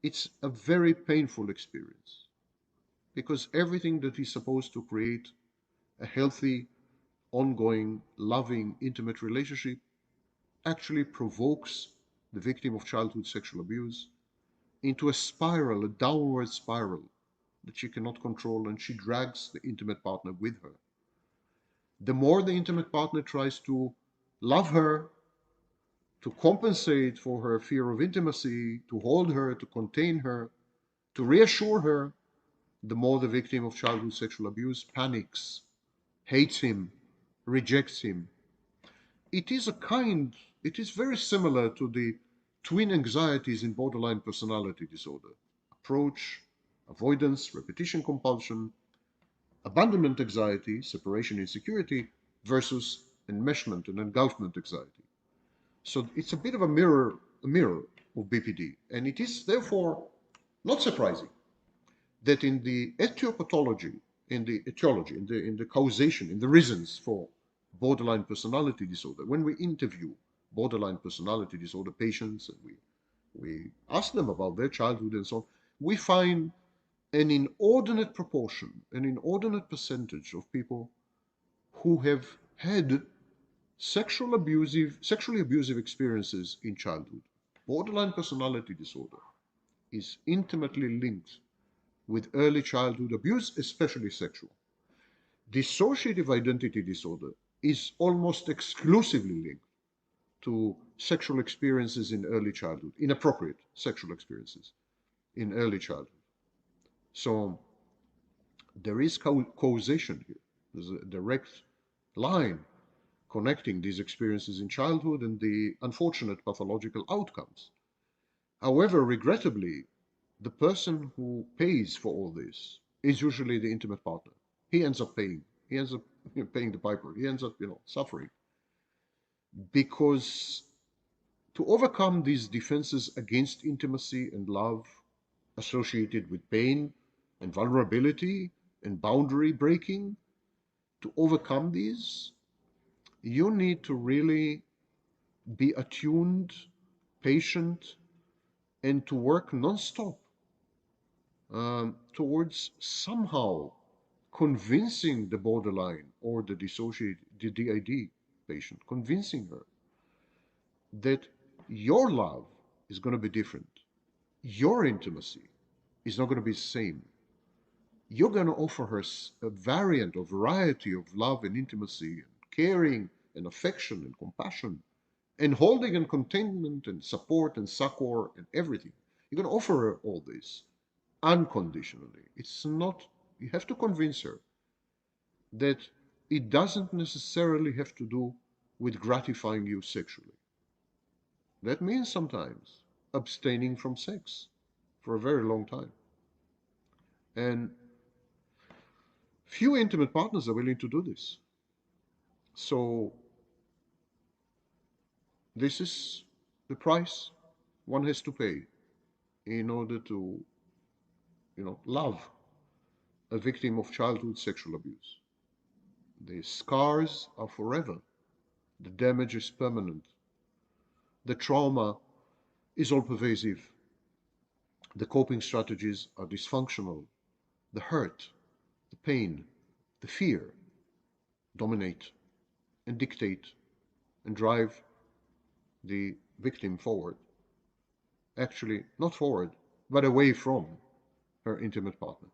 It's a very painful experience because everything that is supposed to create a healthy, ongoing, loving, intimate relationship actually provokes the victim of childhood sexual abuse into a spiral, a downward spiral that she cannot control, and she drags the intimate partner with her. The more the intimate partner tries to love her, to compensate for her fear of intimacy, to hold her, to contain her, to reassure her, the more the victim of childhood sexual abuse panics, hates him, rejects him. It is a kind, it is very similar to the twin anxieties in borderline personality disorder: approach, avoidance, repetition compulsion, abandonment anxiety, separation insecurity, versus enmeshment and engulfment anxiety. So it's a bit of a mirror of BPD, and it is therefore not surprising that in the etiology, in the causation, in the reasons for borderline personality disorder, when we interview borderline personality disorder patients and we ask them about their childhood and so on, we find an inordinate proportion, an inordinate percentage of people who have had sexually abusive experiences in childhood. Borderline personality disorder is intimately linked with early childhood abuse, especially sexual. Dissociative identity disorder is almost exclusively linked to sexual experiences in early childhood, inappropriate sexual experiences in early childhood. So there is causation here. There's a direct line connecting these experiences in childhood and the unfortunate pathological outcomes. However, regrettably, the person who pays for all this is usually the intimate partner. He ends up paying. He ends up paying the piper. He ends up, suffering because to overcome these defenses against intimacy and love associated with pain and vulnerability and boundary breaking, to overcome these, you need to really be attuned, patient, and to work non-stop towards somehow convincing the borderline or the dissociated, the DID patient, convincing her that your love is going to be different. Your intimacy is not going to be the same. You're going to offer her a variant or variety of love and intimacy and caring and affection and compassion and holding and containment and support and succor and everything. You're going to offer her all this unconditionally. It's not, you have to convince her that it doesn't necessarily have to do with gratifying you sexually. That means sometimes abstaining from sex for a very long time. And few intimate partners are willing to do this. So this is the price one has to pay in order to, love a victim of childhood sexual abuse. The scars are forever. The damage is permanent. The trauma is all pervasive. The coping strategies are dysfunctional. The hurt, the pain, the fear dominate and dictate and drive the victim forward. Actually, not forward, but away from her intimate partner.